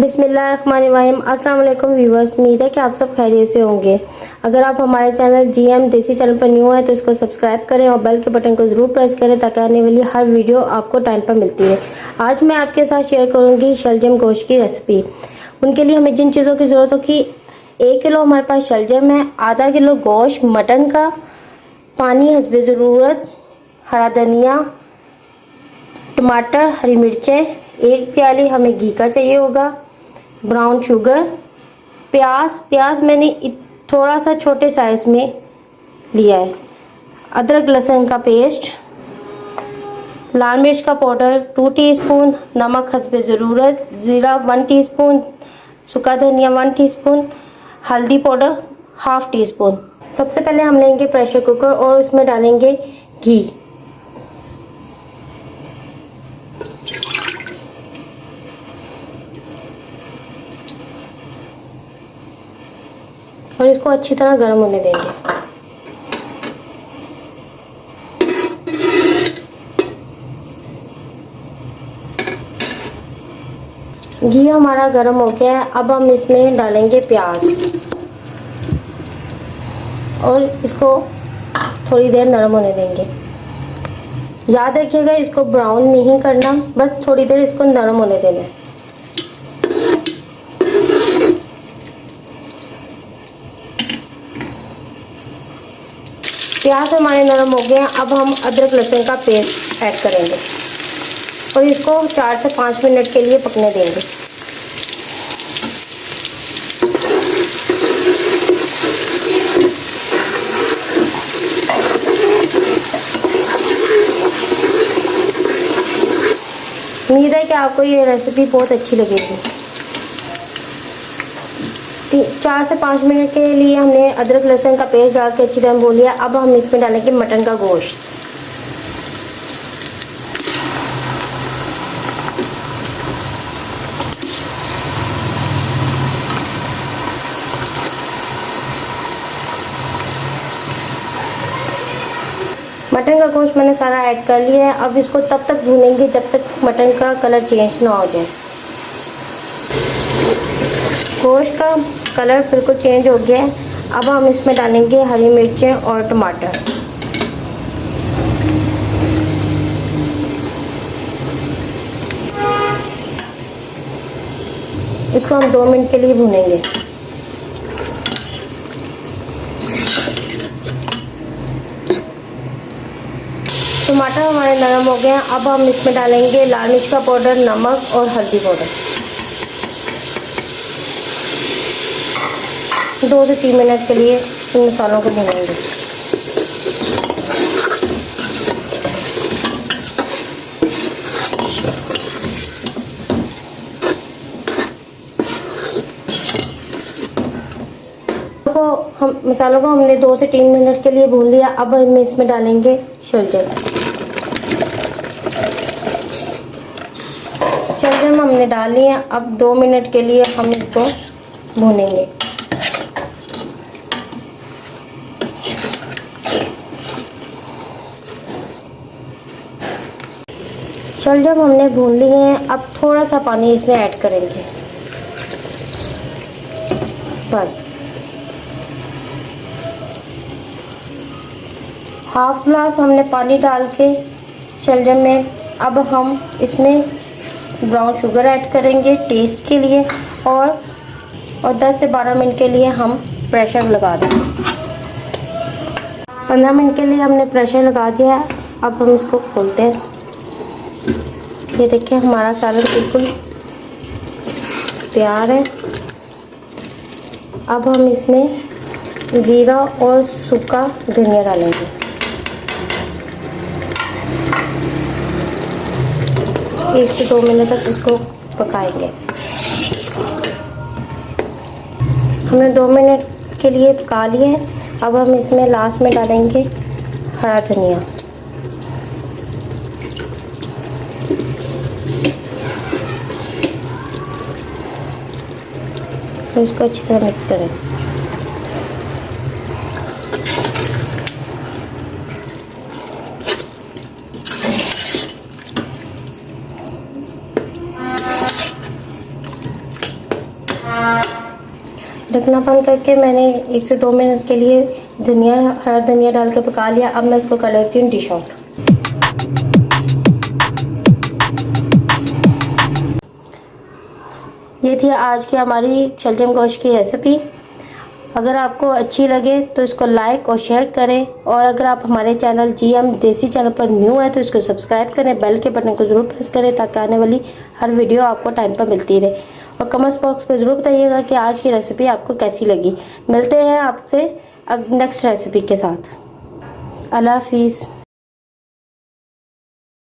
बिस्मिल्लाहिर्रहमानिर्रहीम। अस्सलाम वालेकुम व्यूवर्स, उम्मीद है कि आप सब खैरियत से होंगे। अगर आप हमारे चैनल जीएम देसी चैनल पर न्यू है तो इसको सब्सक्राइब करें और बेल के बटन को ज़रूर प्रेस करें ताकि आने वाली हर वीडियो आपको टाइम पर मिलती है। आज मैं आपके साथ शेयर करूंगी शलजम गोश्त की रेसिपी। उनके लिए हमें जिन चीज़ों की ज़रूरत होगी, 1 किलो हमारे पास शलजम है, आधा किलो गोश्त मटन का, पानी हस्बे ज़रूरत, हरा धनिया, टमाटर, हरी मिर्चें, 1 प्याली हमें घी का चाहिए होगा, ब्राउन शुगर, प्याज मैंने थोड़ा सा छोटे साइज में लिया है, अदरक लहसुन का पेस्ट, लाल मिर्च का पाउडर 2 टीस्पून, नमक हस्बे ज़रूरत, ज़ीरा 1 टीस्पून, सूखा धनिया 1 टीस्पून, हल्दी पाउडर 1/2 टीस्पून। सबसे पहले हम लेंगे प्रेशर कुकर और उसमें डालेंगे घी। और इसको अच्छी तरह गर्म होने देंगे। घी हमारा गर्म हो गया है। अब हम इसमें डालेंगे प्याज और इसको थोड़ी देर नरम होने देंगे। याद रखिएगा इसको ब्राउन नहीं करना, बस थोड़ी देर इसको नरम होने देना है। प्याज हमारे नरम हो गए हैं। अब हम अदरक लहसुन का पेस्ट ऐड करेंगे और इसको 4 से 5 मिनट के लिए पकने देंगे। उम्मीद है कि आपको ये रेसिपी बहुत अच्छी लगेगी। 4 से 5 मिनट के लिए हमने अदरक लहसुन का पेस्ट डाल के अच्छी तरह भून लिया। अब हम इसमें डालेंगे मटन का गोश्त। मटन का गोश्त मैंने सारा ऐड कर लिया है। अब इसको तब तक भूनेंगे जब तक मटन का कलर चेंज ना हो जाए। गोश्त का कलर बिल्कुल चेंज हो गया है। अब हम इसमें डालेंगे हरी मिर्चें और टमाटर। इसको हम 2 मिनट के लिए भूनेंगे। टमाटर हमारे नरम हो गए हैं। अब हम इसमें डालेंगे लाल मिर्च का पाउडर, नमक और हल्दी पाउडर। 2 से 3 मिनट के लिए इन मसालों को भूनेंगे। मसालों को हमने 2 से 3 मिनट के लिए भून लिया। अब हम इसमें डालेंगे शलजम हमने डाल लिया। अब 2 मिनट के लिए हम इसको भूनेंगे। शलजम हमने भून लिए हैं। अब थोड़ा सा पानी इसमें ऐड करेंगे, बस 1/2 ग्लास हमने पानी डाल के शलजम में। अब हम इसमें ब्राउन शुगर ऐड करेंगे टेस्ट के लिए और 10 से 12 मिनट के लिए हम प्रेशर लगा देंगे। 15 मिनट के लिए हमने प्रेशर लगा दिया है। अब हम इसको खोलते हैं। ये देखिए हमारा सालन बिल्कुल तैयार है। अब हम इसमें ज़ीरा और सूखा धनिया डालेंगे। एक से 2 मिनट तक इसको पकाएंगे। हमने 2 मिनट के लिए पका लिए हैं। अब हम इसमें लास्ट में डालेंगे हरा धनिया। तो इसको अच्छी तरह मिक्स करें। ढकना बंद करके मैंने 1 से 2 मिनट के लिए हरा धनिया डाल के पका लिया। अब मैं इसको कर लेती हूँ डिश आउट। ये थी आज की हमारी शलजम गोश्त की रेसिपी। अगर आपको अच्छी लगे तो इसको लाइक और शेयर करें, और अगर आप हमारे चैनल GM देसी चैनल पर न्यू है तो इसको सब्सक्राइब करें, बेल के बटन को ज़रूर प्रेस करें ताकि आने वाली हर वीडियो आपको टाइम पर मिलती रहे। और कमेंट्स बॉक्स पे ज़रूर बताइएगा कि आज की रेसिपी आपको कैसी लगी। मिलते हैं आपसे नेक्स्ट रेसिपी के साथ। अल्लाह हाफिज़।